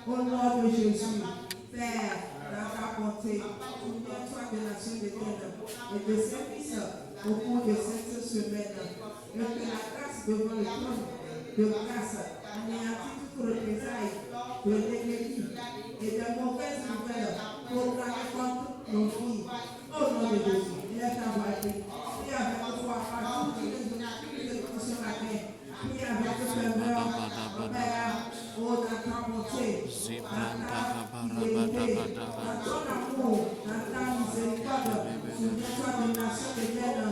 Au nom de Jésus, Père, dans ta bonté, Souviens-toi des nations d'éternel et de service au cours de cette semaine. Et que la grâce devant le trône de grâce anéantit toute représailles de l'ennemi et de mauvaises nouvelles proclamées contre nos vies. Au nom de Jésus, il est envoyé. Prie avec foi partout qui nous sur la terre. Prie avec ferveur, Père, oh, dans ta bonté, dans ta fidélité, dans ton amour, dans ta miséricorde. Souviens-toi des nations d'éternel.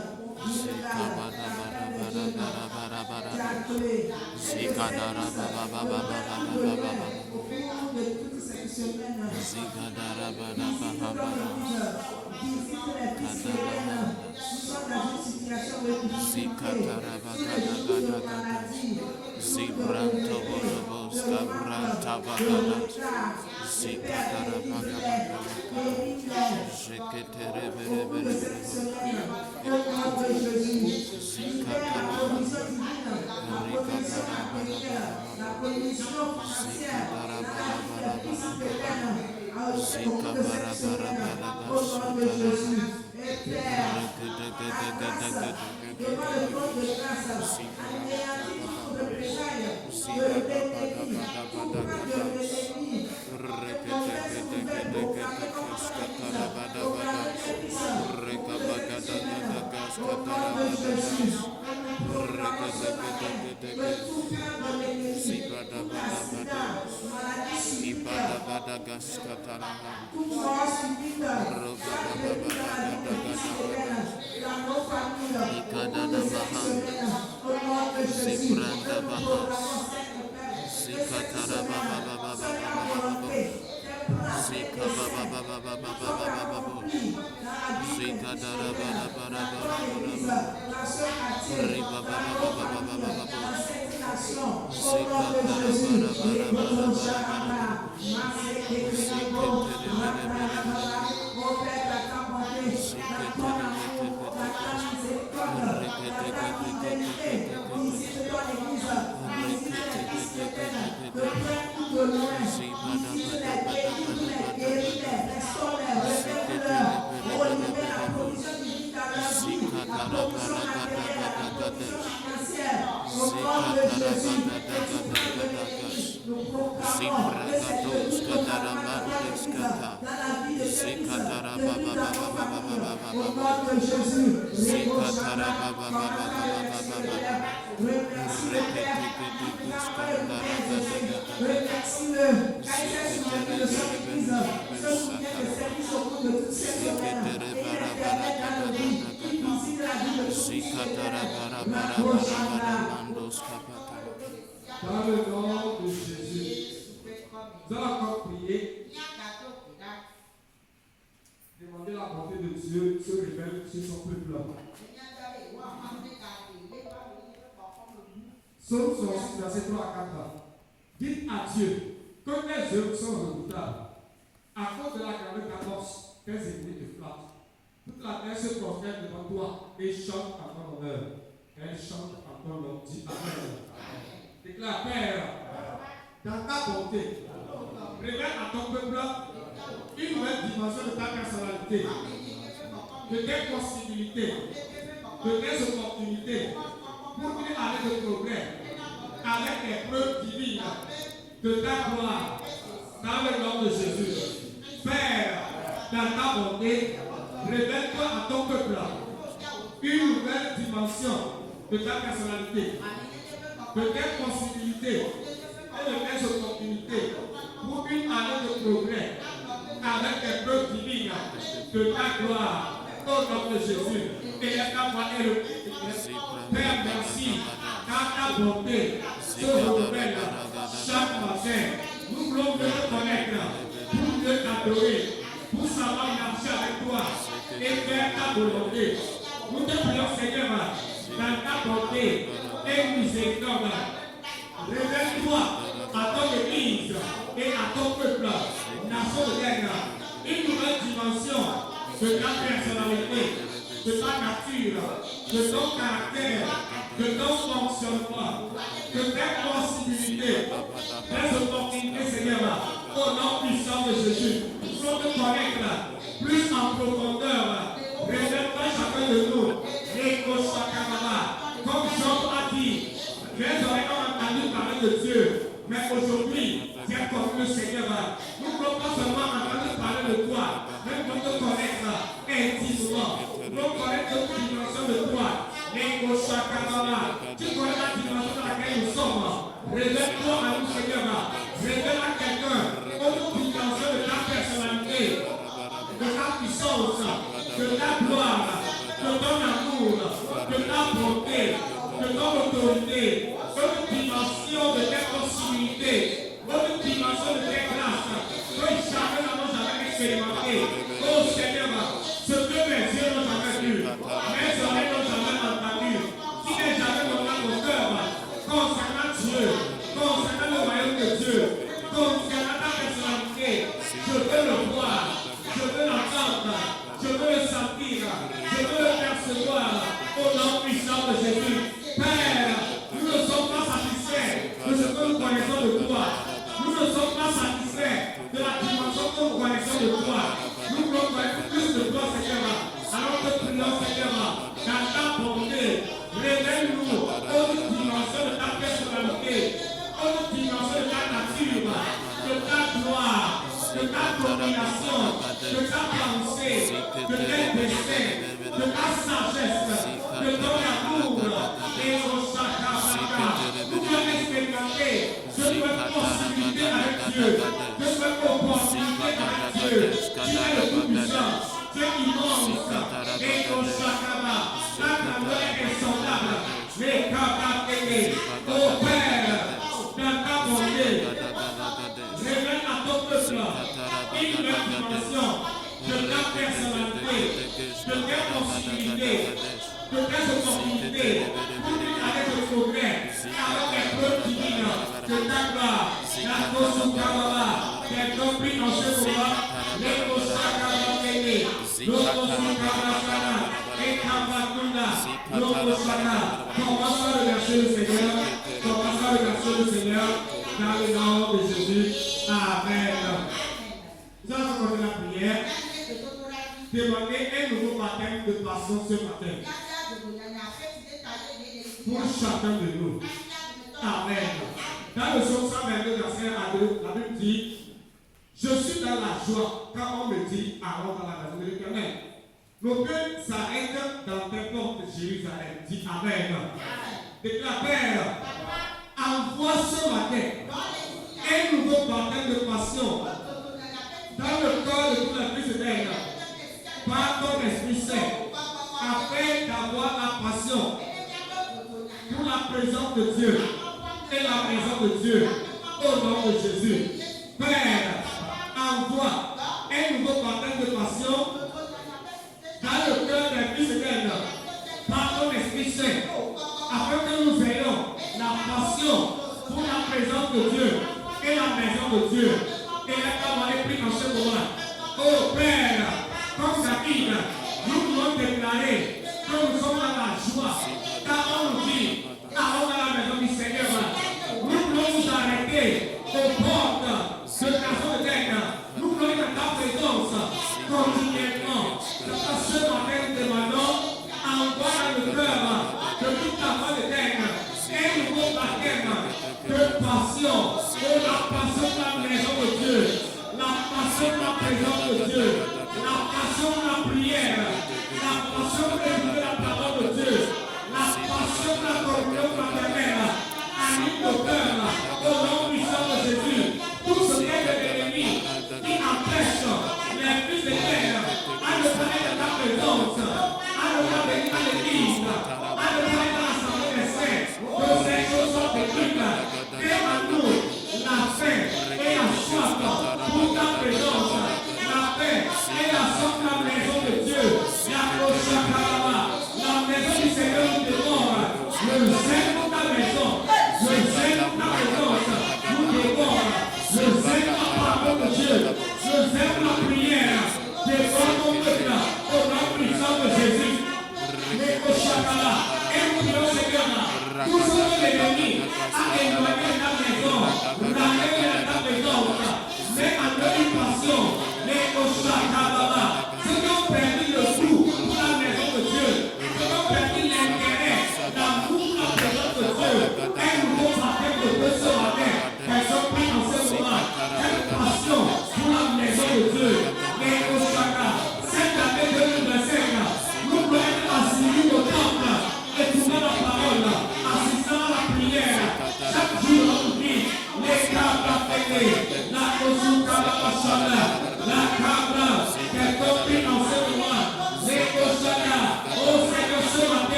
Dans le nom de Jésus, nous allons encore prier. Demandez la bonté de Dieu se révèle sur son peuple. Psaume 66, verset 3 à 4. Dites à Dieu que les œuvres sont redoutables. À cause de la grande cadence, tes ennemis te flattent. Toute la terre se prosterne devant toi et chante à ton honneur. Elle chante à ton nom. Dis Amen. Déclare, Père, dans ta bonté, révèle à ton peuple une nouvelle dimension de ta personnalité, de tes possibilités, de tes opportunités, pour une année de progrès, avec les preuves divines de ta gloire, dans le nom de Jésus. Père, dans ta bonté, révèle-toi à ton peuple une nouvelle dimension de ta personnalité, de tes possibilités et de tes opportunités pour une année de progrès avec les preuves divines de ta gloire au nom de Jésus. Et ta voix est le Père, merci car ta bonté se renouvelle chaque matin. Nous voulons mieux te connaître, pour mieux t'adorer, pour savoir marcher avec toi et faire ta volonté. Nous te prions, Seigneur, dans ta bonté et miséricorde. Révèle-toi à ton Église et à ton peuple, nation de terre, une nouvelle dimension de ta personnalité, de ta nature, de ton caractère, de ton fonctionnement, de tes possibilités, des opportunités, Seigneur, au nom puissant de Jésus. Nous voulons te connaître plus en profondeur. Révèle-toi chacun de nous. Comme Job a dit, les oreilles ont entendu parler de Dieu, mais aujourd'hui, tu es comme le Seigneur. Nous ne pouvons pas seulement entendre parler de toi, mais nous pouvons te connaître intimement. Nous pouvons connaître notre dimension de toi. Tu connais la dimension dans laquelle nous sommes. Révèle-toi à nous, Seigneur. Révèle à quelqu'un autre dimension de ta personnalité, de ta puissance, de ta gloire, de ton amour, de ta bonté, de ton autorité, une dimension de tes possibilités, une dimension de tes grâces, que jamais nous n'avons jamais expérimenté. Oh Seigneur, ce que mes yeux n'ont jamais vu, mes oreilles n'ont jamais entendu, qui n'est jamais monté à mon cœur, concernant Dieu, concernant le royaume de Dieu, concernant ta personnalité, je veux le voir, je veux l'entendre, je veux le sentir, je veux le percevoir au nom puissant de Jésus. Père, nous ne sommes pas satisfaits de ce que nous connaissons de toi. Nous ne sommes pas satisfaits de la dimension que nous connaissons de toi. Nous voulons connaître plus de toi, Seigneur. Alors que prions, Seigneur, dans ta bonté, révèle-nous une dimension de ta personnalité, une dimension de ta nature, de ta gloire, de ta domination, de ta pensée, de tes desseins, de ta sagesse, de ton amour. Et au Sakabaka, nous voulons expérimenter de nouvelles possibilités avec Dieu, de nouvelles opportunités avec Dieu. Tu es le tout-puissant, tu es immense. Et au Sakaba, ta grandeur est insondable. Les Kabakene, ô Père, dans ta bonté, révèle à ton peuple une nouvelle dimension de ta personnalité, de tes possibilités, de tes opportunités, pour vivre avec le progrès, avec les preuves divines de ta gloire. La Kosukababa, tes compris dans ce moment, les Kosakabakene, l'Okosukabakana, et Kabakunda, l'Okosaka. Commence à remercier le Seigneur, commence à remercier le Seigneur, dans le nom de Jésus. Amen. Nous allons continuer la prière. Demandez un nouveau baptême de passion ce matin pour chacun de nous. Amen. Dans le psaume 122, verset 2, la Bible dit: je suis dans la joie quand on me dit allons dans la maison de l'Éternel. Nos cœurs s'arrêtent dans tes portes de Jérusalem. Dis Amen. Déclare: Père, envoie ce matin un nouveau baptême de passion dans le corps de toute la vie humaine, par ton Esprit Saint, afin d'avoir la passion pour la présence de Dieu et la présence de Dieu au nom de Jésus. Père, envoie un nouveau baptême de passion dans le cœur des fils humaines, par ton Esprit Saint, afin que nous ayons la passion pour la présence de Dieu et la maison de Dieu. Et là, on est pris dans ce moment. Oh Père, comme David, nous voulons déclarer que nous sommes dans la joie. Car on nous dit, allons dans la maison du Seigneur. Nous voulons nous arrêter aux portes de ta maison éternelle. Nous voulons être dans ta présence continuellement. Ce matin, nous demandons, envoie dans le cœur de toute la femme éternelle un nouveau baptême de passion. Oh, la passion de la maison de Dieu, la passion de la présence de Dieu, la passion de la prière, la passion de écouter la parole de Dieu, la passion de la communion fraternelle. Anime nos cœurs au nom puissant de Jésus. Tout ce qu'est de l'ennemi qui empêche les fils de terre à ne pas être dans ta présence, à ne pas venir à l'église, à ne pas être dans l'assemblée des saints, que ces choses sont détruites. Et à nous, la paix et la soif pour ta présence, la paix et la soif de la maison de Dieu, la maison du Seigneur nous dévore, le zèle pour ta maison, le zèle pour ta présence nous dévore, le zèle pour la parole de Dieu, le zèle pour la prière, dévore mon peuple au nom puissant de Jésus. Les Koshakala, et nous prions Seigneur, tout ce que l'ennemi a éloigné de ta maison, ramené de ta présence, mais en une passion, les Koshakala,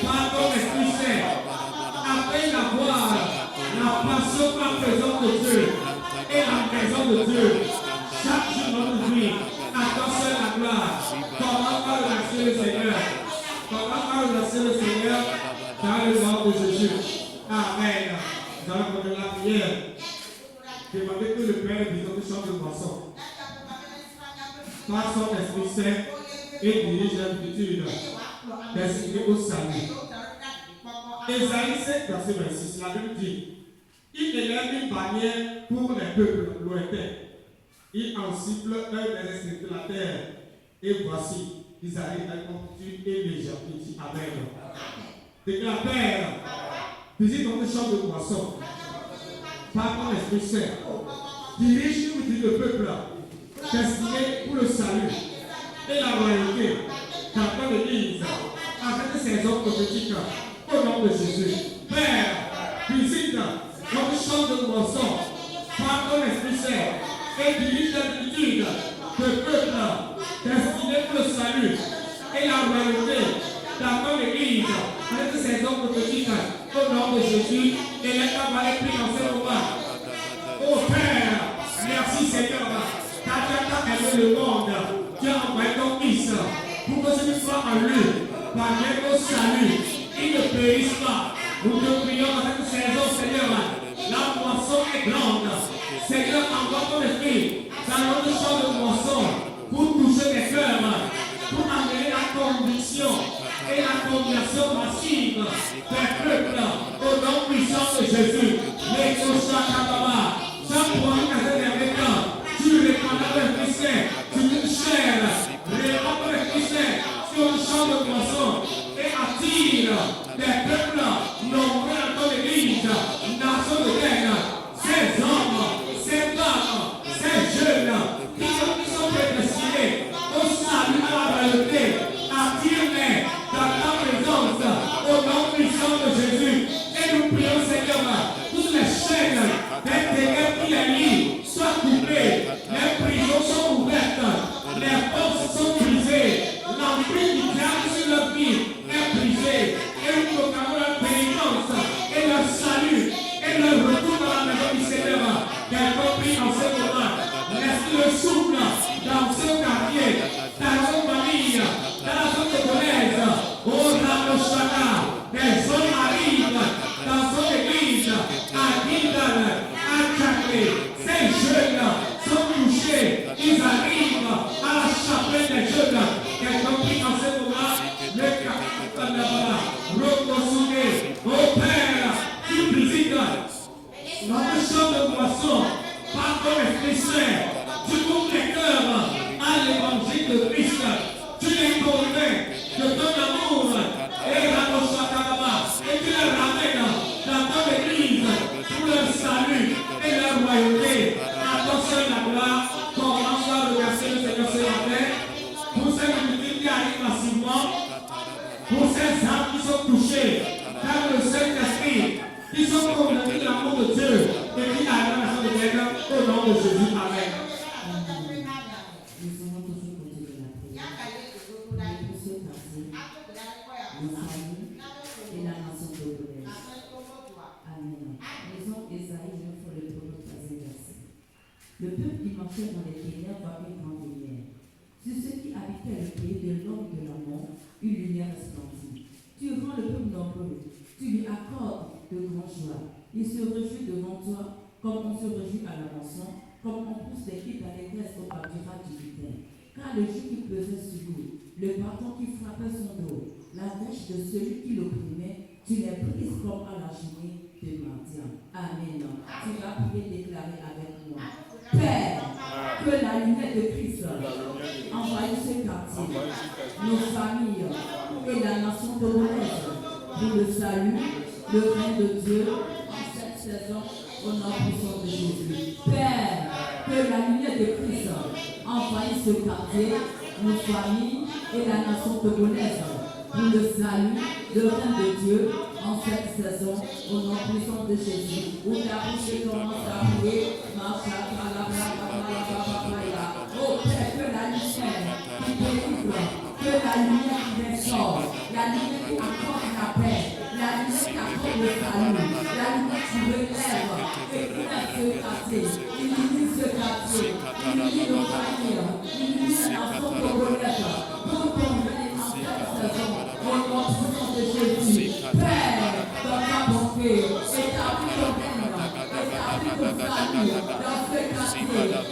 Pardon, Esprit Saint. Après avoir la passion en présence de Dieu et en présence de Dieu, chaque jour de notre vie, à toi seul la gloire. Comment va remercier le Seigneur? Comment va remercier le Seigneur? Dans le nom de Jésus. Amen. Nous allons continuer la prière. Demandez que le Père de notre chambre de moisson, par son Esprit Saint, et dirige l'habitude destinée au salut. Ésaïe 7, verset 26, la Bible dit: il élève une bannière pour les peuples lointains. Il en cible un des extrémités de la terre. Et voici, ils arrivent à une multitude et légère. Il dit Amen. Déclare Père, visite notre chambre de moisson par ton Esprit Saint. Dirige une multitude de peuples destinés pour le salut et la royauté dans ton Église, avec ces hommes prophétiques, au nom de Jésus. Père, visite notre chambre de moisson par ton Esprit Saint et dirige la multitude de peuples destinés pour le salut et la royauté dans ton Église, avec ces hommes prophétiques, au nom de Jésus. Et les femmes vont être pris dans ce moment. Oh Père, merci Seigneur, car tu as aimé le monde, tu as envoyé ton Fils pour que celui soit en lui, parvienne au salut, il ne périsse pas. Nous te prions avec ces hommes, Seigneur, la moisson est grande. Seigneur, envoie ton esprit dans notre champ de moisson pour toucher les cœurs, pour amener la conviction et la conversion massive des peuples au nom puissant de Jésus. Les Koshakababa, chaque point à cet événement, tu répandras le Christ sur une chair, répand le Christ sur un champ de moisson et attire des peuples nombreux dans ton église, nation de guerre, ces hommes, ces femmes, ces jeunes qui sont prédestinés au salut à la royauté, attire-les dans ta présence au nom puissant de Jésus. Et nous prions, Seigneur, toutes les chaînes des ténèbres qui les lient soient coupées, les prisons sont ouvertes, les forces sont brisées, l'emprise du diable sur leur vie est brisée, et nous proclamons leur pénitence et leur salut et leur retour dans la maison du Seigneur. Qu'elle compris en ce moment, laisse le souffle dans ce quartier, dans son famille, dans la zone congolaise, au Ramoshana, des hommes arrivent dans son église, à Guidal, à Tchaké. Ces jeunes sont touchés, ils arrivent à la chapelle des jeunes. Qu'elle compris en ce moment, le Katanabala, Rokosune, au Père, qui visite notre champ de moisson, par ton Esprit Saint, tu ouvres les cœurs à l'évangile de Christ, tu les convaincs de ton amour, et tu les ramènes dans ton église pour leur salut et leur royauté. À toi seul la gloire, commence à remercier le Seigneur ce matin pour ces multitudes qui arrivent massivement, pour ces âmes qui sont touchées par le Saint-Esprit, qui sont convaincus de l'amour de Dieu et qui arrivent à la fin de guerre au nom de Jésus. Amen. Nous allons toujours continuer la prière. Pour ce quartier, nos familles et la nation togolaise. Amen. Lisons Ésaïe 9, le premier verset. Le peuple qui marchait dans les ténèbres voit une grande lumière. Sur ceux qui habitaient le pays de l'homme de la mort, une lumière resplendit. Tu rends le peuple nombreux, tu lui accordes de grandes joies. Il se réjouit devant toi, comme on se réjouit à la moisson, comme on pousse les filles d'allégresse au pâturage du butin. Car le joug qui pesait sur lui, le bâton qui frappait son dos, la mèche de celui qui l'opprimait, tu les brises comme à la journée de Madian. Amen. Tu vas prier, déclarer avec moi. Père, que la lumière de Christ envahisse ce quartier, nos familles et la nation togolaise pour le salut, le règne de Dieu en cette saison au nom puissant de Jésus. Père, que la lumière de Christ envahisse ce quartier, nos familles et la nation togolaise pour le salut, le règne de Dieu en cette saison au nom puissant de Jésus. Où ta bouche commence à prier, oh Père, que la lumière qui délivre, que la lumière qui restaure, la la lumière qui apporte la paix, la lumière qui apporte le salut, la lumière qui relève et qui laisse se casser, illumine ce quartier, illumine nos familles, illumine la nation congolaise, pour ton bien et en cette saison, au nom puissant de Jésus. Père, dans ta bonté, établis ton règne, établis ton salut dans ce quartier,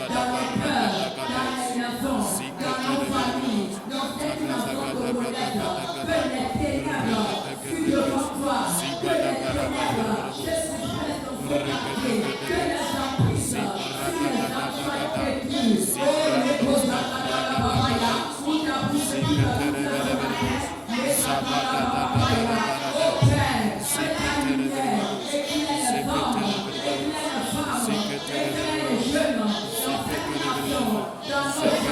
dans nos cœurs, dans les maisons, dans nos familles, dans cette nation congolaise. Père, les ténèbres fuient devant toi, que les ténèbres se suspendent dans ce quartier, que les emprisent, que les enfants les détruisent. Oh, les beaux Zakadababaya, où ta bouche est la bouche de la paix, les Zakadababaya. Oh Père, fais ta lumière, éclaire les hommes, éclaire les femmes, éclaire les jeunes, dans cette nation, dans nos familles, dans ce quartier,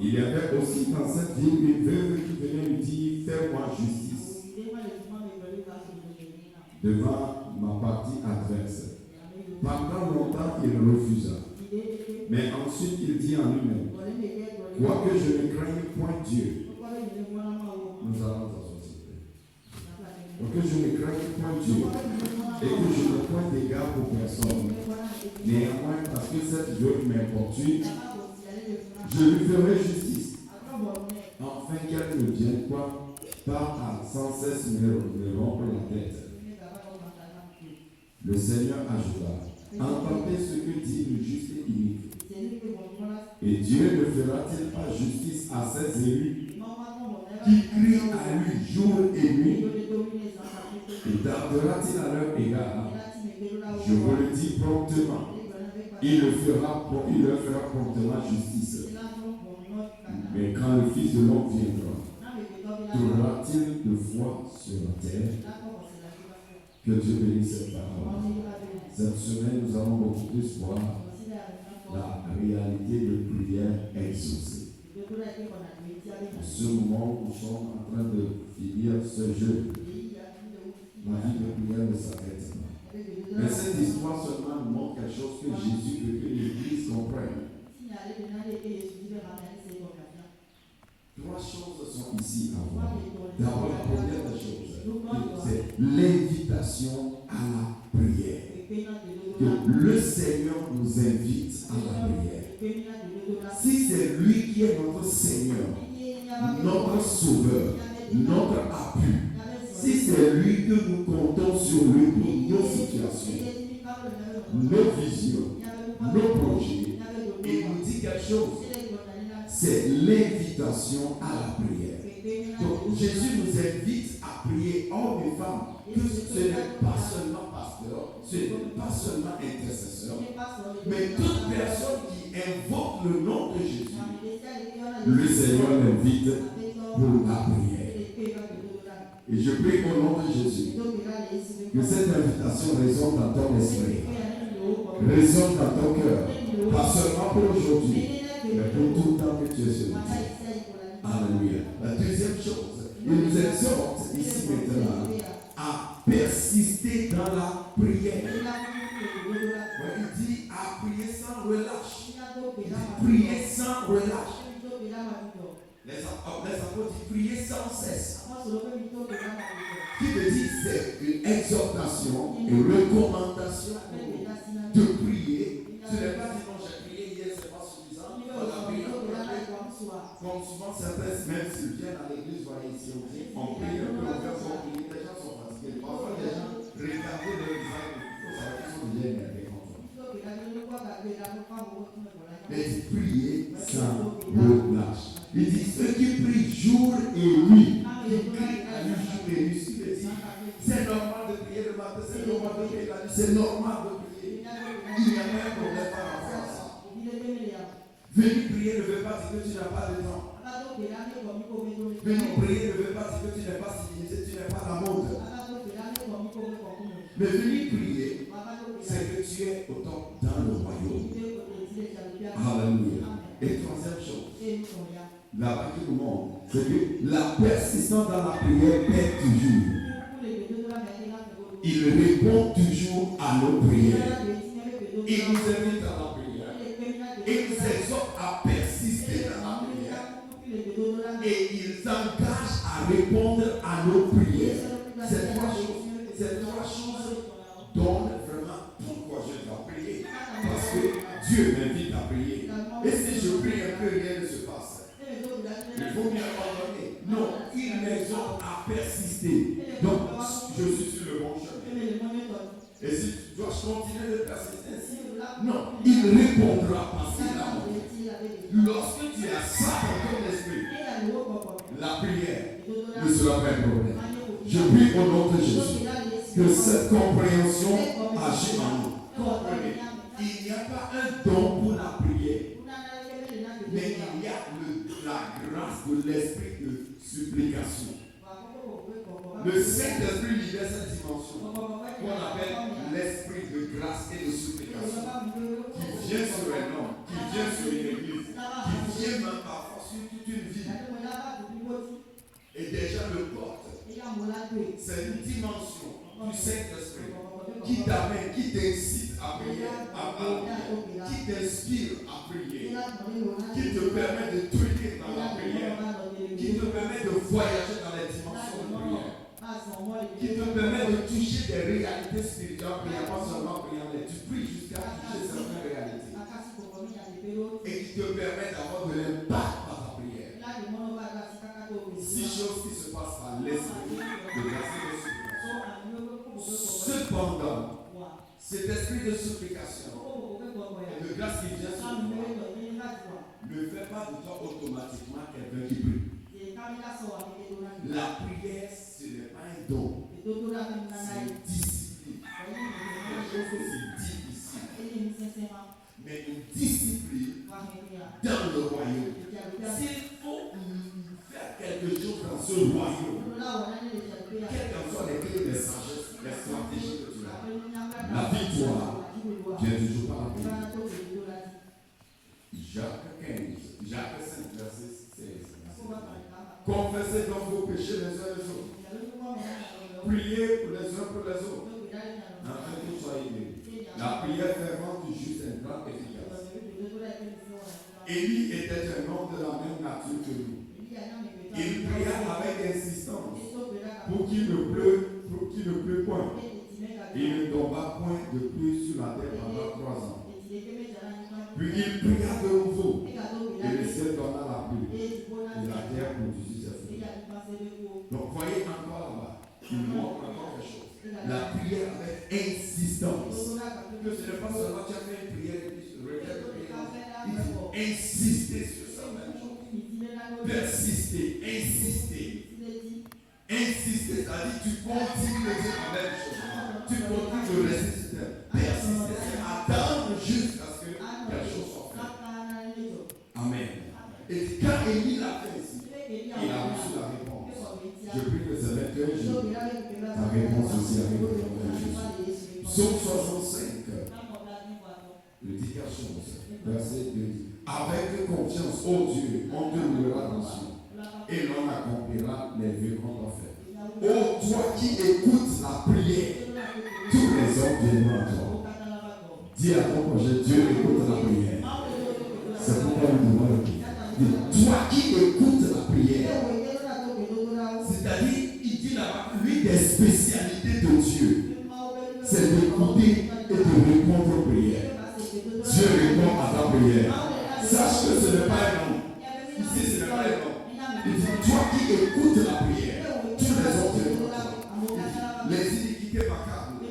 Il y avait aussi dans cette ville une veuve qui venait lui dire, fais-moi justice devant ma partie adverse. Pendant longtemps, il refusa. Mais ensuite, il dit en lui-même, quoique je ne craigne point Dieu, nous allons nous asseoir, s'il vous plaît. Quoique je ne craigne point Dieu, et que je ne point d'égard pour personne, néanmoins, parce que cette veuve m'importune, je lui ferai justice ne vienne pas à sans cesse me rompre la tête. Le Seigneur ajouta, entendez ce que dit le juste et inique. Et Dieu ne fera-t-il pas justice à ses élus qui crient à lui jour et nuit? Et tardera-t-il à leur égard? Je vous le dis promptement. Il leur fera promptement justice. Mais quand le Fils de l'homme viendra, trouvera-t-il de foi sur la terre? Que Dieu bénisse cette parole. Cette semaine, nous allons beaucoup plus voir la réalité de prière exaucée. En ce moment, nous sommes en train de finir ce jeu. La vie de prière ne s'arrête pas. Mais cette histoire seulement nous montre quelque chose que Jésus veut que l'Église comprenne. Trois choses sont ici à voir. D'abord, la première des choses, c'est l'invitation à la prière. Que le Seigneur nous invite à la prière. Si c'est lui qui est notre Seigneur, notre Sauveur, notre appui, si c'est lui que nous comptons sur lui pour nos situations, nos visions, nos projets, il nous dit quelque chose. C'est l'invitation à la prière. Donc Jésus nous invite à prier, hommes et femmes, que ce n'est pas seulement pasteur, ce n'est pas seulement intercesseur, mais toute personne qui invoque le nom de Jésus, le Seigneur l'invite pour la prière. Et je prie au nom de Jésus que cette invitation résonne dans ton esprit, résonne dans ton cœur, pas seulement pour aujourd'hui, mais pour tout le temps que tu es sur la terre. Alléluia. La deuxième chose, il nous exhorte ici maintenant à persister dans la prière. Il dit à prier sans relâche. Il dit prier sans relâche. Les apôtres disent prier sans cesse. Qui veut dire c'est une exhortation, une recommandation de prier. Ce n'est pas dit non, j'ai prié hier, c'est pas suffisant. Comme souvent certains, même s'ils viennent à l'église, voyez ici, on prie un peu, on fait son prier, les gens sont fatigués. Parfois les gens regardent leur visage, il faut savoir qu'ils sont déjà énervés contre eux. Mais prier sans relâche. Il dit ceux qui prient jour et nuit, qui crient à lui jour et nuit, ce qui veut dire, c'est normal de prier le matin, c'est normal de prier la nuit, c'est normal de prier. Il n'y a pas un problème par rapport à ça. Venir prier ne veut pas dire que tu n'as pas de temps. Venir prier ne veut pas dire que tu n'es pas civilisé, tu n'es pas la mode. Mais venir prier, c'est que tu es autant dans le royaume. Alléluia. Et troisième chose, la vie du monde, c'est que la persistance dans la prière paie toujours. Il répond toujours à nos prières. Il nous invite à la prière. Il nous exhorte à persister dans la prière. Et il s'engage à répondre à nos prières. Ces trois choses donnent vraiment pourquoi je dois prier. Parce que Dieu m'invite à prier. Et si je prie un peu, rien ne se passe. Il faut bien abandonner. Non, il m'exhorte à persister. Donc, je suis sur le bon chemin. Et si tu dois continuer de persister ainsi, non, il répondra parce qu'il a montré. Lorsque tu as ça dans ton esprit, la prière ne sera pas un problème. Je prie au nom de Jésus que cette compréhension agit en nous. Comprenez, il n'y a pas un don pour la prière, mais il y a la grâce de l'esprit de supplication. Le Saint-Esprit libère cette dimension qu'on appelle l'esprit de grâce et de supplication, qui vient sur un homme, qui vient sur une église, qui vient même parfois sur toute une vie. Et déjà le porte. C'est une dimension du Saint-Esprit qui t'amène, qui t'incite à prier, qui t'inspire à prier, qui te permet de truquer dans la prière, qui te permet de voyager dans les dimensions de prière, qui te permet de toucher des réalités spirituelles, prière, pas seulement prière, mais tu pries jusqu'à toucher certaines réalités, et qui te permet d'avoir de l'impact par ta prière. Si cet esprit de supplication et de grâce qui vient sur toi ne fait pas de toi automatiquement quelqu'un qui prie. La prière, ce n'est pas un don, c'est une discipline. C'est difficile. Mais une discipline dans le royaume. S'il faut faire quelque chose dans ce royaume, quelles qu'en soient les clés de sagesse, les stratégies que tu as, la victoire vient toujours par la prière. Jacques 5, verset 16. Confessez donc vos péchés les uns les autres. Priez pour les uns pour les autres. Afin que vous soyez guéris. La prière fervente du juste est grande efficace. Élie était un homme de la même nature que nous. Il pria avec insistance pour qu'il ne pleut point. Il ne tomba point de pluie sur la terre pendant 3 ans. Puis il pria de nouveau, et le ciel donna la pluie, et la terre produisit ses fruits. Donc voyez encore là-bas, il montre encore quelque chose. La prière avec insistance. Que ce n'est pas seulement tu as fait une prière et puis tu regardes la prière. Il faut insister sur ça même chose. Persister, insister. Insister, c'est-à-dire tu continues de dire la même chose. Tu continues de résister. Persister, c'est attendre jusqu'à ce que quelque chose soit fait. Amen. Et quand Élie l'a fait ici, il a reçu la réponse. Je prie que ce matin, ta réponse aussi arrive au nom de Jésus. Psaume 65, le 10 verset 2. Avec confiance, ô Dieu, on te louera dans Sion, et l'on accomplira les vœux qu'on t'a fait. Ô toi qui écoutes la prière, tous les hommes viennent à toi. Dis à ton projet, Dieu écoute la prière. C'est pourquoi nous devons le prier. Toi qui écoutes la prière, c'est-à-dire, il dit là-bas, l'une des spécialités de Dieu, c'est d'écouter et de répondre aux prières. Dieu répond à ta prière. Sache que ce n'est pas un homme. Ici, ce n'est pas un homme. Il dit, toi qui écoutes la prière, tous les autres viennent à toi. Les iniquités m'accablent,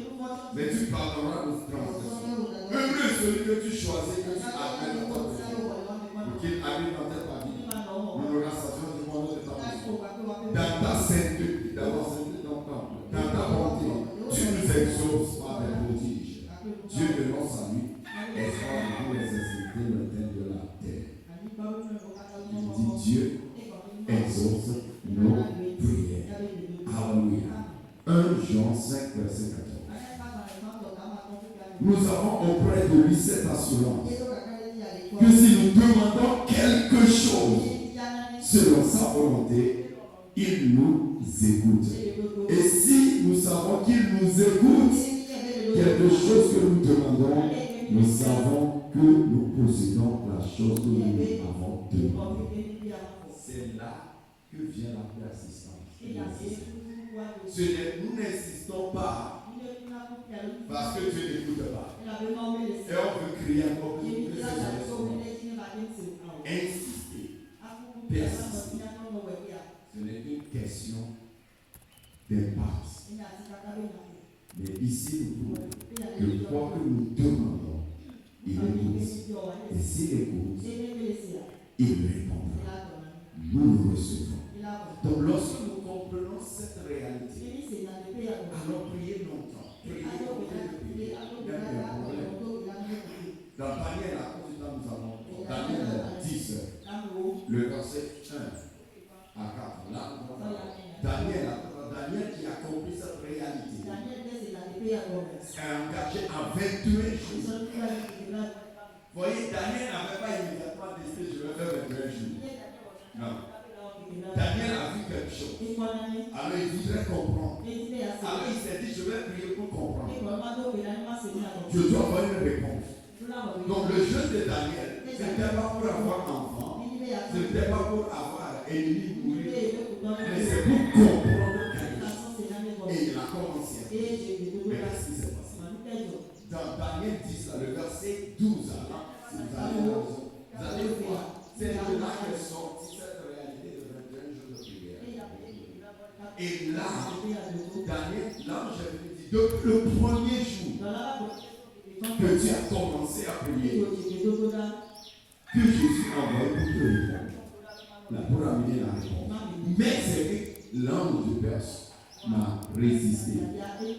mais tu pardonneras nos transgressions. Heureux celui que tu choisis, que tu amènes dans ta maison, pour qu'il habite dans tes familles. Nous nous rassemblons du monde de ta maison. Dans ta sainteté, dans ton temple, dans ta bonté, tu nous exauces par des prodiges. Dieu de notre salut, explore tous les extrémités lointaines de la terre. Il dit Dieu exauce nos prières. Alléluia. 1 Jean 5, verset 14. Nous avons auprès de lui cette assurance que si nous demandons quelque chose selon sa volonté, il nous écoute. Et si nous savons qu'il nous écoute, quelque chose que nous demandons, nous savons que nous possédons la chose que nous avons demandé. C'est là que vient la persistance. Nous n'insistons pas parce que Dieu n'écoute pas. Et on veut crier encore plus que insister, persister. Ce n'est qu'une question d'impasse. Mais ici, nous pouvons que quoi que nous demandons, il écoute. Et s'il écoute, il répondra. Nous le recevons. Donc, lorsque nous comprenons cette réalité, allons prier longtemps. Prier. Dans Daniel, à cause du temps, nous allons. Daniel 10, le verset 1 à 4. Là, Daniel qui accomplit cette réalité est engagé à 21 jours. Vous voyez, Daniel n'avait pas immédiatement décidé je vais faire 21 jours. Non. Daniel a vu quelque chose. Alors il voudrait comprendre. Alors il s'est dit je vais prier pour comprendre. Je dois avoir une réponse. Donc le jeu de Daniel, ce n'était pas pour avoir enfant, ce n'était pas pour avoir ennemi mourir, mais c'est pour comprendre quelque chose. Et il a commencé. Mais qu'est-ce qui s'est passé? Dans Daniel 10, là, le verset 12, là, si vous allez voir, c'est de là qu'est sortie cette réalité de 21 jours de prière. Et là, Daniel, l'ange est venu dire, depuis le premier jour, que tu as commencé à prier, que je suis envoyé pour te répondre, pour amener la réponse. Mais c'est que l'ange de Perse m'a résisté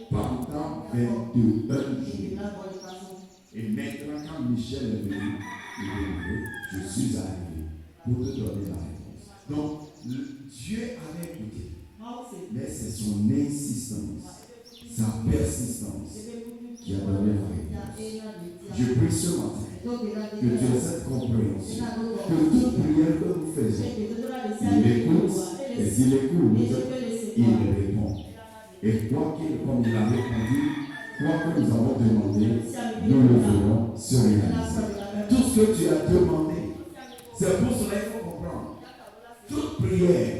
pendant 21 jours. Et maintenant, quand Michel est venu, il est venu, je suis arrivé pour te donner la réponse. Donc, Dieu avait écouté, mais c'est son insistance, sa persistance qui a donné la réponse. Je prie ce matin que Dieu ait cette compréhension, que toute prière que nous faisons, il écoute, et s'il écoute, il répond. Et quoi qu'il, comme il a répondu, quoi que nous avons demandé, nous le ferons se réaliser. Tout ce que tu as demandé, c'est pour cela qu'il faut comprendre. Toute prière,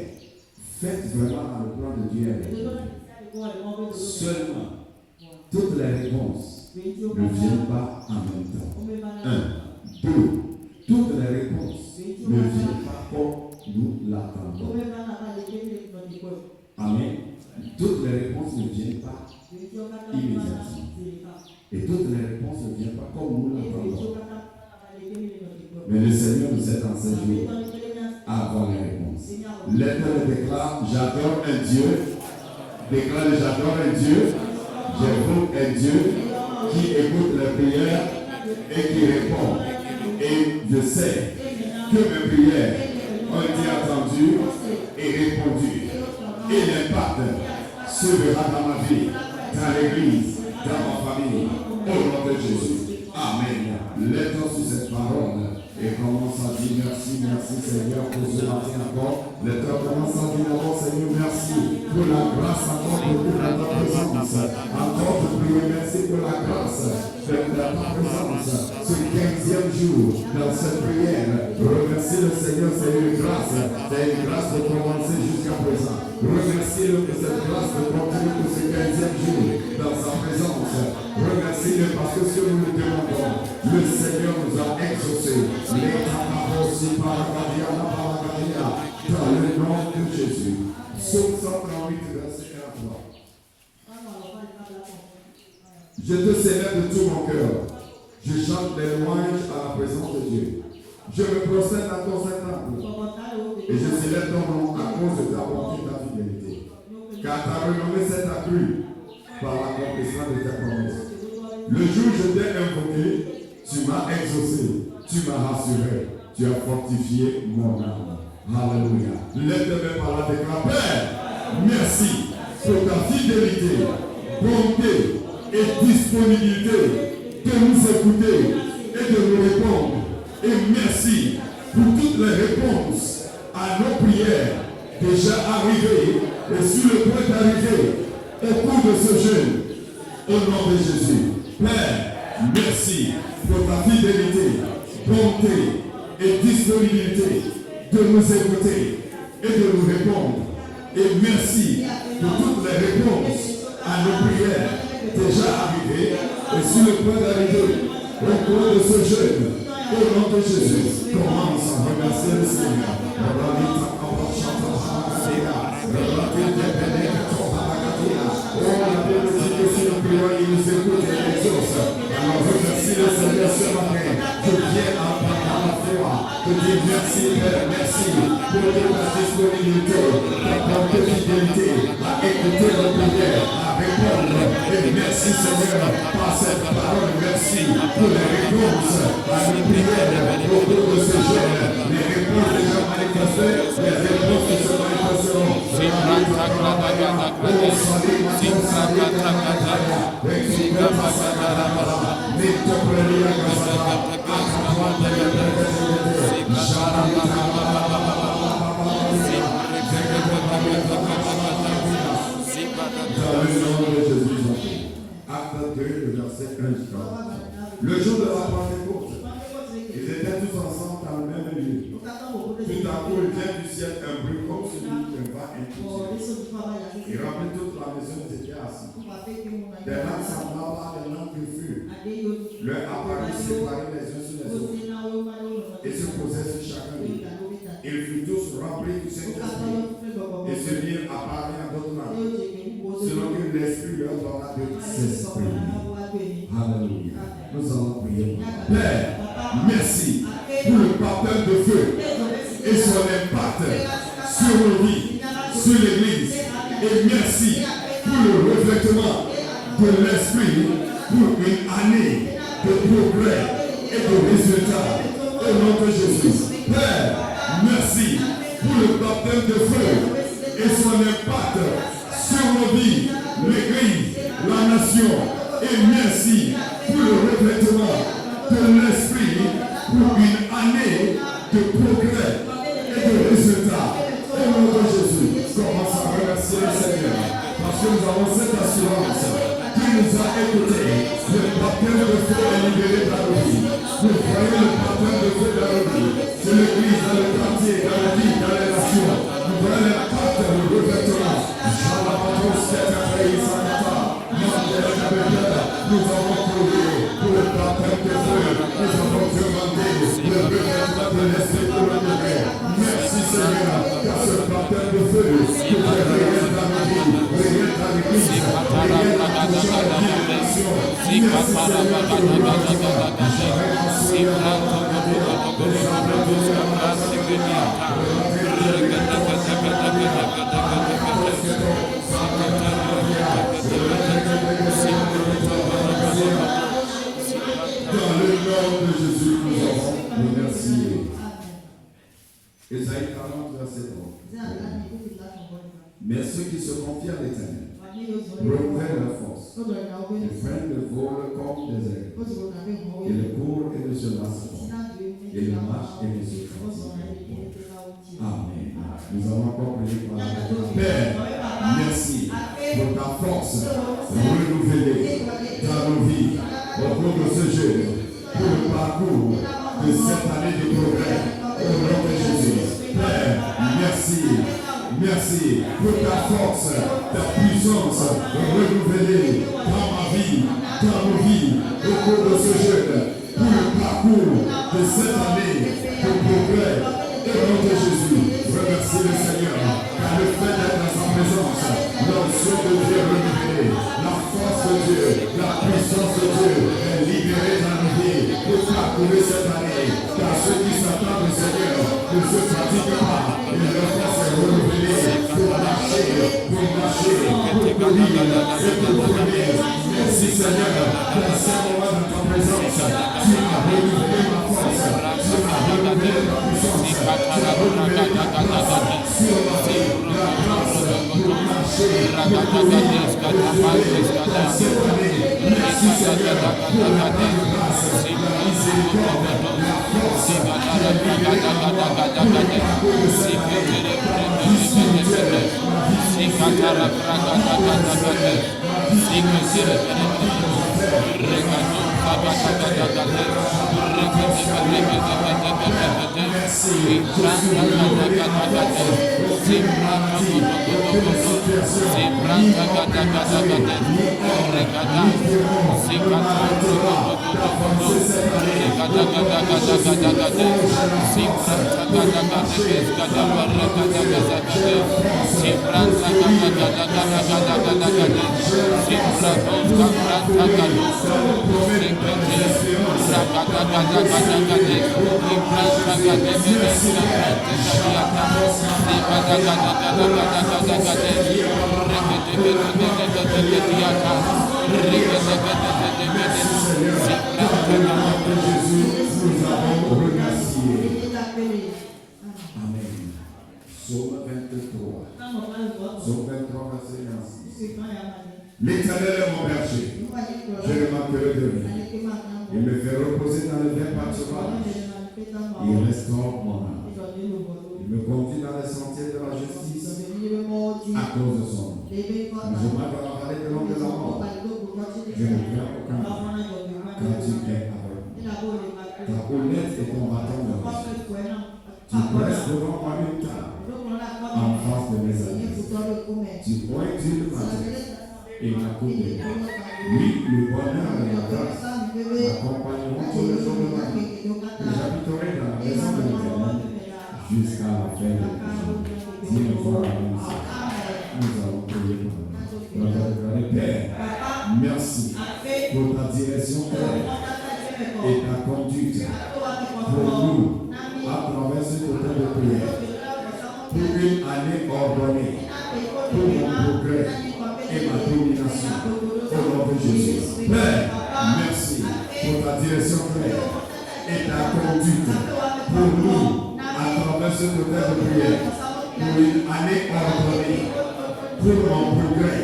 faite vraiment dans le plan de Dieu, seulement, toutes les réponses ne viennent pas en même temps. 1, 2, toutes les réponses ne viennent pas comme nous l'attendons. Amen. Toutes les réponses ne viennent pas immédiatement. Et toutes les réponses ne viennent pas comme nous l'attendons. Mais le Seigneur nous aide en ces jours à avoir les réponses. L'Éternel déclare, j'adore un Dieu. Déclare, j'adore un Dieu. J'écoute un Dieu qui écoute les prières et qui répond. Et je sais que mes prières ont été entendues et répondues. Et l'impact se verra dans ma vie, dans l'église, dans ma famille, au nom de Jésus. Amen. Lève-toi sur cette parole et commence à dire merci, merci Seigneur pour ce matin encore. Lève-toi, commence à dire d'abord Seigneur, merci pour la grâce encore de ta présence. Encore de prier, merci pour la grâce de ta présence. Ce 15e jour dans cette prière, remercie le Seigneur, c'est une grâce de commencer jusqu'à présent. Remercie-le pour cette grâce de continuer pour ce 15e jour dans sa présence. Remercie-le parce que ce que nous lui demandons, le Seigneur nous a exaucé. Dans le nom de Jésus. Psaume 138, verset 1 à 3. Je te célèbre de tout mon cœur. Je chante des louanges à la présence de Dieu. Je me procède à ton temple. Et je célèbre ton nom à cause de ta bonté et ta fidélité. Car ta renommée s'est accrue par l'accomplissement de tes promesses. Le jour où je t'ai invoqué, tu m'as exaucé, tu m'as rassuré, tu as fortifié mon âme. Alléluia. Lève-les par la déclare. Père, merci pour ta fidélité, bonté et disponibilité de nous écouter et de nous répondre. Et merci pour toutes les réponses à nos prières déjà arrivées et sur le point d'arriver au cours de ce jeûne. Au nom de Jésus. Père, merci pour ta fidélité, bonté et disponibilité de nous écouter et de nous répondre. Et merci pour toutes les réponses à nos prières déjà arrivées et sur le point d'arriver au cours de ce jeûne. Au nom de Jésus, commence à remercier le Seigneur. Il nous écoute et exauce. Alors remercie le Seigneur ce matin. Je viens en parlant la foi. Je dis merci Père, merci pour ta disponibilité, ta fidélité à écouter nos prières, à répondre. Et merci Seigneur par cette parole. Merci pour les réponses à nos prières au cours de ce jeûne. Les réponses déjà manifestées, les réponses qui se manifesteront. Dans le nom de Jésus. Acte 2, le verset 1. Le jour de la Pentecôte, ils étaient tous ensemble dans le même lieu. Tout à coup, il vient du ciel un bruit comme celui d'un vent impulsif. Il remplit toute la maison, ils étaient assis. Des langues semblables à des langues de feu leur apparut séparés les uns sur les autres et se posaient sur chacun d'eux. Ils furent tous remplis du Saint-Esprit et se mirent à parler en d'autres langues, selon que l'Esprit leur donna de s'exprimer. Alléluia. Nous allons prier. Père, merci pour le baptême de feu et son impact sur nos vies, sur l'Église. Et merci pour le revêtement de l'Esprit pour une année de progrès et de résultats au nom de Jésus. Père, merci pour le baptême de feu et son impact sur nos vies, l'Église, la nation. Et merci pour le revêtement de l'Esprit pour une année de progrès et de résultats au nom de Jésus. Commence à remercier le Seigneur parce que nous avons cette assurance qui nous a écoutés. Le baptême de feu est libéré dans nos vies. Vous voyez le baptême de feu dans nos vies. C'est l'Église, dans le quartier, dans la vie, dans les nations. Vous voyez l'impact, le revêtement. Nous avons trouvé pour le baptême de feu. Nous avons demandé le revêtement de l'Esprit pour le degré. Merci Seigneur, car ce baptême de feu qui fait réel dans nos vies, réel dans l'Église, réel dans la nation. Merci dans le nom de Jésus, nous avons remercié. Ésaïe 40, verset 3. Mais ceux qui se confient à l'Éternel renouvellent leur force. Ils prennent le vol comme des aigles. Ils courent et ne se lassent pas. Ils marchent et ne se cassent pas. Amen. Nous allons encore prier par la Père, merci pour ta force renouvelée dans nos vies au cours de ce jeûne, pour le parcours de cette année de progrès au nom de Jésus. Père, merci. Merci pour ta force, ta puissance renouvelée dans ma vie, dans nos vies, au cours de ce jeûne, pour le parcours de cette année de progrès au nom de Jésus. Remercie le Seigneur, car le fait d'être dans sa présence, l'onction de Dieu est renouvelée, la force de Dieu, la puissance de Dieu est libérée dans nos vies pour parcourir cette année. Car ceux qui s'attendent au Seigneur ne se fatiguent pas, et leur force est renouvelée pour marcher, pour courir et pour courir. Merci Seigneur, dans ce moment de ta présence, tu as renouvelé ma force, tu as renouvelé ma puissance, tu as renouvelé ta grâce sur ma vie, la grâce pour marcher, pour courir, dans cette année. Merci Seigneur pour la grâce, la miséricorde, la force, la Amen. Psaume 23. Psaume 23, verset 46. L'Éternel est mon berger. Je ne manquerai de rien. Il me fait reposer dans le vert pâturage. Il restaure mon âme. Il me conduit dans les sentiers de la justice à cause de son nom. Je marche dans la vallée de l'ombre de la mort. Je ne crains aucun mal, car tu es avec moi. Ta houlette et ton bâton me rassurent. Tu presses devant moi une table en face de mes amis. Tu pointes une main et ma coupe est pleine. Oui, le bonheur et la grâce m'accompagneront tous les jours de ma vie. Et j'habiterai dans la maison de l'Éternel jusqu'à la fin de vie. Dis une fois à nous. Nous allons prier pour nous. Notre Père, Merci pour ta direction claire et ta conduite pour nous à travers ce total de prière. Pour une année ordonnée, pour mon progrès et ma domination. Au nom de Jésus. Père, merci pour ta direction claire et ta conduite pour nous à travers ce total de prière. Pour une année ordonnée, pour mon progrès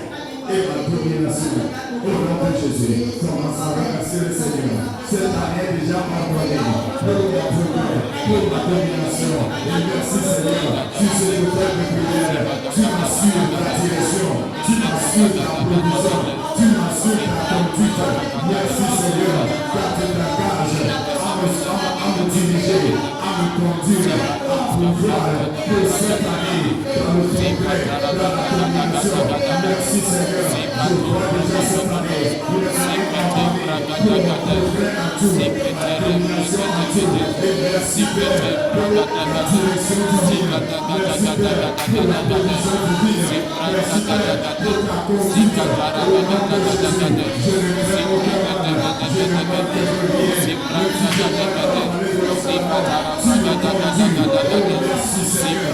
et ma domination. Au nom de Jésus, commence à remercier le Seigneur. Cette année est déjà ordonnée pour mon progrès, pour ma domination. Et merci Seigneur, tu sais le peuple de prière, tu m'assures ta direction, tu m'assures ta provision, tu m'assures ta conduite. Merci Seigneur, car tu t'engages à me diriger, à me conduire, à pouvoir pour cette année, dans le progrès, dans la domination. Merci Seigneur, je vois déjà cette année, une année ordonnée, pour mon progrès en tout, ma domination en tout. Et merci Père, pour la direction divine. Merci Père, pour la provision divine. Merci Père, pour ta conduite. Au nom de Jésus, je ne mets aucun mal, je ne manquerai rien. Ne dis jamais la parole de la parole. Tu me conduis. Oh, merci Seigneur.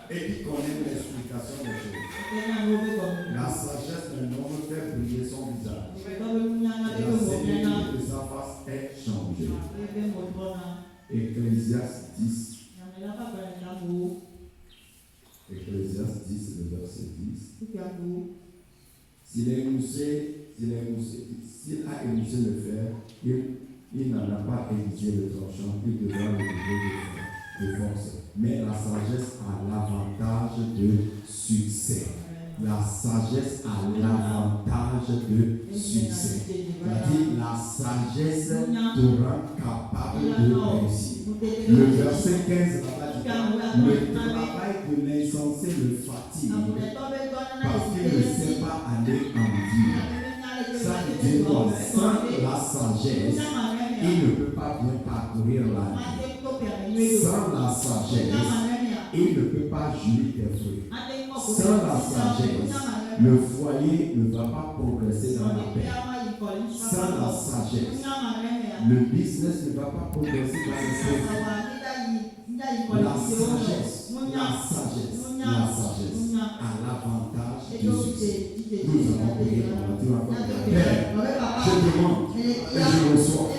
Et qui connaît l'explication des choses. La sagesse d'un homme fait briller son visage. La sérénité de sa face est changée. Ecclésiaste 10. Ecclésiaste 10, le verset 10. S'il a émoussé le fer, il n'en a pas aiguisé le tranchant, il devra le lever de force. Mais la sagesse a l'avantage de succès. La sagesse a l'avantage de succès. C'est-à-dire la sagesse te rend capable de réussir. Le verset 15 là-bas dit, le travail de l'insensé le fatigue parce qu'il ne sait pas aller en dire. Ça veut dire quoi? Sans la sagesse, il ne peut pas bien parcourir la vie. Sans la sagesse, il ne peut pas jurer tes fruits. Sans la sagesse, le foyer ne va pas progresser dans la paix. Sans la sagesse, le business ne va pas progresser dans le service. La sagesse a l'avantage du succès. Nous avons prié pour la Père, je demande et je reçois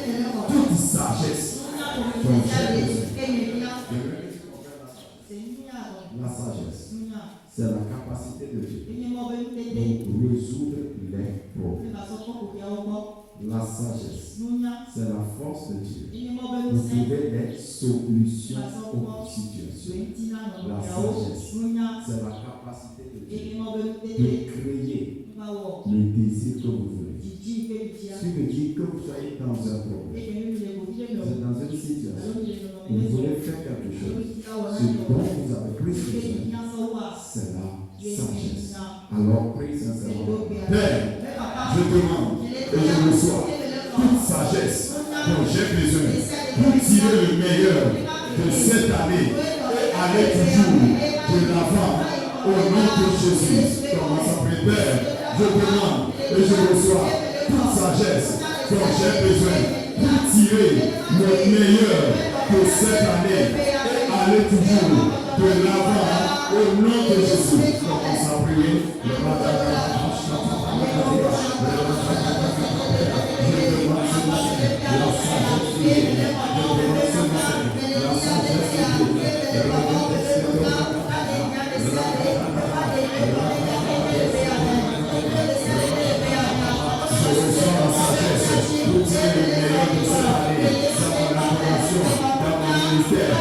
toute sagesse dont j'ai besoin. La sagesse, c'est la capacité de Dieu pour résoudre les problèmes. La sagesse, c'est la force de Dieu pour trouver des solutions aux situations. La sagesse, c'est la capacité de Dieu de créer le désir que vous voulez. Ce qui veut dire que vous soyez dans un problème, vous êtes dans une situation, vous voulez faire quelque chose, ce dont vous avez plus besoin, c'est la sagesse. Alors, prie sincèrement. Père, je demande et je reçois toute sagesse dont j'ai besoin pour tirer le meilleur de cette année et aller toujours de l'avant au nom de Jésus. Commence à prier. Père, je demande et je reçois toute sagesse dont j'ai besoin pour tirer le meilleur de cette année et aller toujours de l'avant au nom de Jésus. Commence à prier. Dans mon ministère,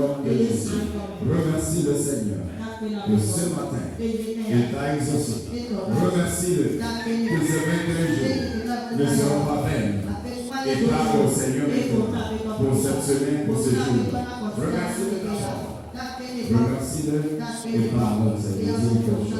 nom de Jésus. Remercie le Seigneur que ce matin, il t'a exaucé. Remercie-le que ces 21 jours ne seront pas vaines. Et parle au Seigneur maintenant pour cette semaine, pour ce jour. Remercie-le de ta part. Remercie-le et pardonne ses miséricordes.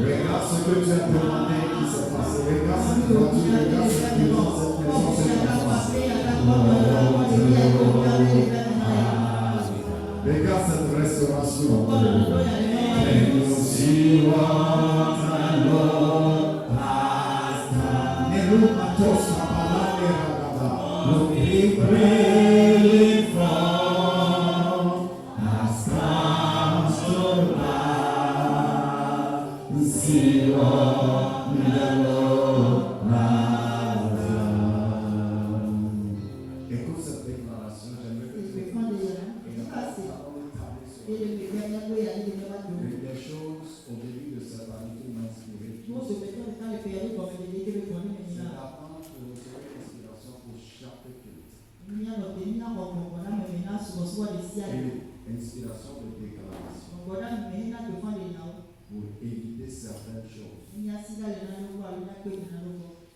Regarde ce que tu as demandé qui s'est passé. Regarde cette voiture, regarde cette maison, cette regarde cette restauration. Écoute cette déclaration, j'aimerais que tu des choses au début de cette année qui m'ont inspiré. C'est d'apprendre de recevoir l'inspiration pour chaque culte. Et inspiration de déclaration pour éviter certaines choses.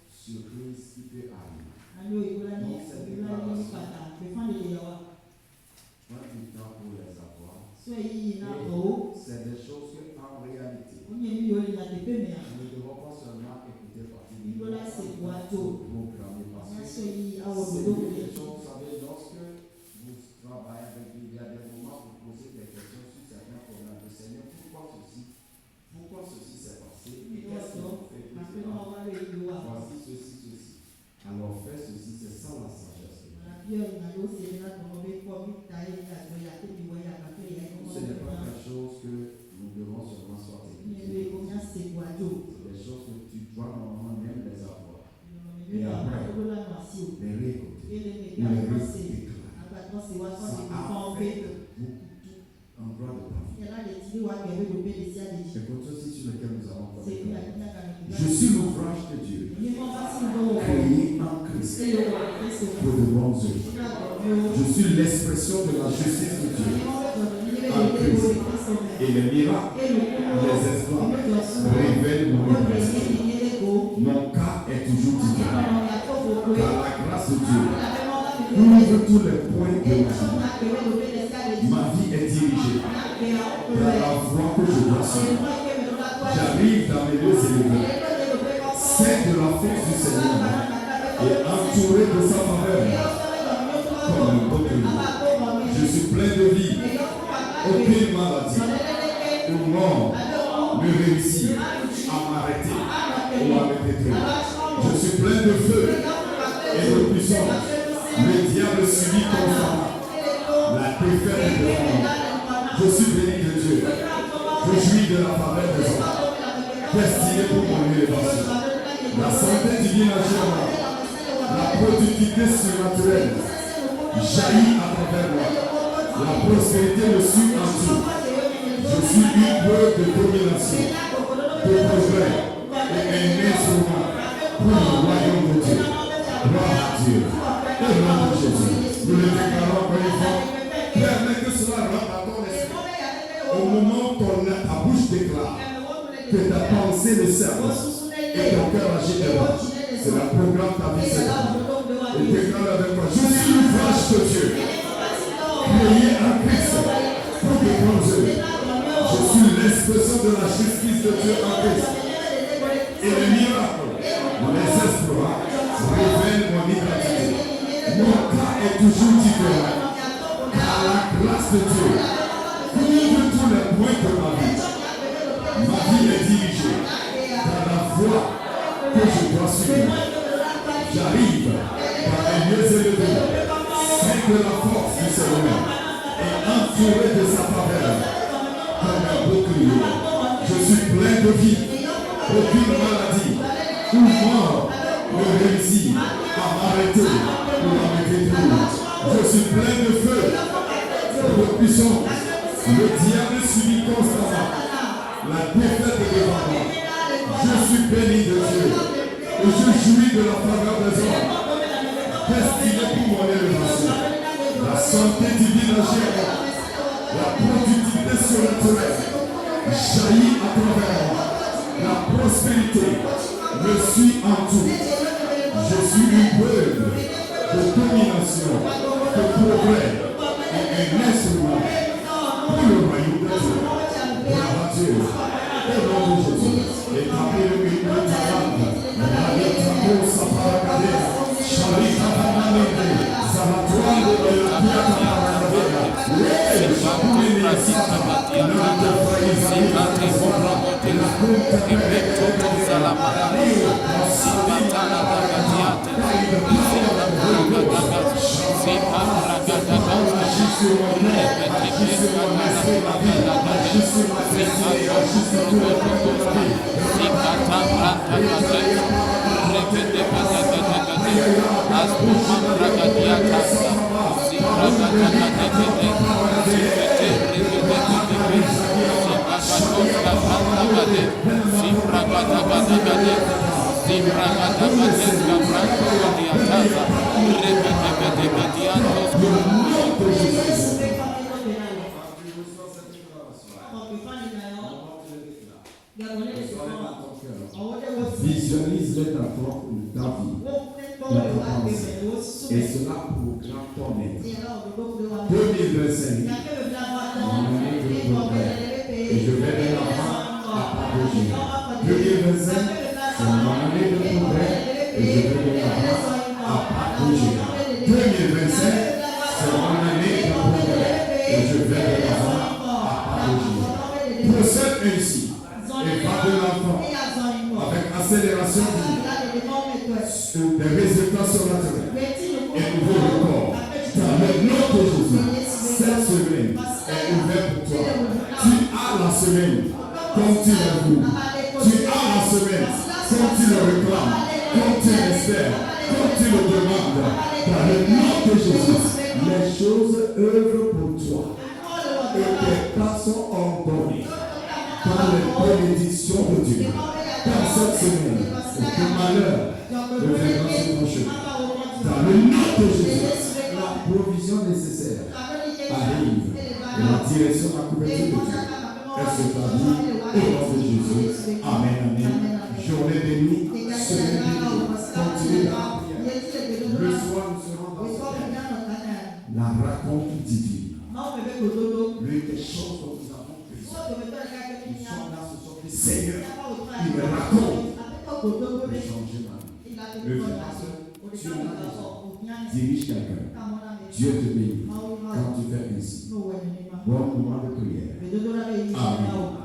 Surprise qui peut arriver. Donc cette déclaration, moi du temps pour les avoir. C'est des choses que en réalité, nous ne devons pas seulement écouter partie du programme parce que c'est des choses, vous savez, lorsque vous travaillez avec lui, il y a des moments où vous posez des questions sur certains problèmes. Le Seigneur, pourquoi ceci s'est passé et qu'est-ce que vous faites pour cela? Voici ceci. Alors fais ceci, c'est ça la sagesse. Ce n'est pas quelque chose que nous devons seulement devant eux. Je suis l'expression de la justice de Dieu en Christ. Et les miracles, les exploits révèlent mon identité. Mon cas est toujours différent. Par la grâce de Dieu, ouvre tous les points de ma vie. Ma vie est dirigée par la voie que je dois suivre. J'arrive dans mes lieux élevés. C'est de la force du Seigneur et entouré de sa faveur comme un bouclier. Je suis plein de vie. Aucune maladie ou mort ne réussit à m'arrêter ou à me détruire. Je suis plein de feu et de puissance. Le diable subit constamment la défaite de l'homme. Je suis béni de Dieu. Je jouis de la faveur des hommes. Destiné pour mon élévation. La santé divine agit en moi. La productivité surnaturelle jaillit à travers moi. La prospérité me suit en tout. Je suis une preuve de domination, de progrès et un instrument pour le royaume de Dieu. Gloire à Dieu. Et au nom de Jésus, nous le déclarons encore une fois. Permets que cela rentre à ton esprit. Au moment où ta bouche déclare que ta pensée le serve et ton cœur agit devant. C'est la programme ta vie, Seigneur. Et déclare avec moi. Je suis l'ouvrage de Dieu. Créé en Christ pour de bons œuvres. Je suis l'expression de la justice de Dieu en Christ. Et les miracles, les exploits révèlent mon identité. Mon cas est toujours différent. Par la grâce de Dieu, couvre tous les points de ma vie. Ma vie est dirigée dans la voie que je dois suivre. J'arrive par les lieux élevés, c'est de la force du Seigneur et entouré de sa faveur comme un bouclier. Je suis plein de vie, aucune maladie ou mort ne réussit à m'arrêter ou à me détruire. Je suis plein de feu, de puissance. Le diable subit constamment la défaite devant moi. Je suis béni de Dieu et je jouis de la faveur des hommes. Destiné pour mon élévation. La santé divine agit en moi. La productivité surnaturelle jaillit à travers moi. La prospérité me suit en tout. Je suis une preuve de domination, de progrès et un instrument pour le royaume de Dieu. Gloire à Dieu. Au nom de Jésus. Établis le milieu de ta langue. Visualise-le dans ta vie, dans ta pensée, et cela proclame ton être. 2025, mon année de progrès, et je vais de l'avant à pas bouger. 2025, c'est mon année de progrès, et je vais de l'avant à pas bouger. 2025, c'est mon année de progrès, et je vais de l'avant à pas bouger. Procède ainsi, et va de l'enfant avec accélération des résultats surnaturels et nouveaux records. Dans le nom de Jésus, cette semaine est ouverte pour toi. Tu as la semaine comme tu le voues. Tu as la semaine comme tu le réclames, comme tu l'espères, comme tu le demandes. Dans le nom de Jésus, les choses œuvrent pour toi et tes pas sont ordonnées par les bénédictions de Dieu. Dans cette semaine, aucun malheur ne viendra sur ton chemin. Dans le nom de Jésus, la provision nécessaire arrive. Et la direction, la couverture de Dieu, elle se traduit au nom de Jésus. Amen, amen. Journée bénie, semaine bénie. Continuez dans la prière. Le soir, nous serons dans ce la raconte divine. L'une des choses dont nous avons besoin. Nous sommes là, ce sont des seigneurs qui me racontent de changer ma vie. Le financeur, tu en as besoin. Dirige quelqu'un. Dieu te bénit quand tu fais ainsi. Bon moment de prière. Amen.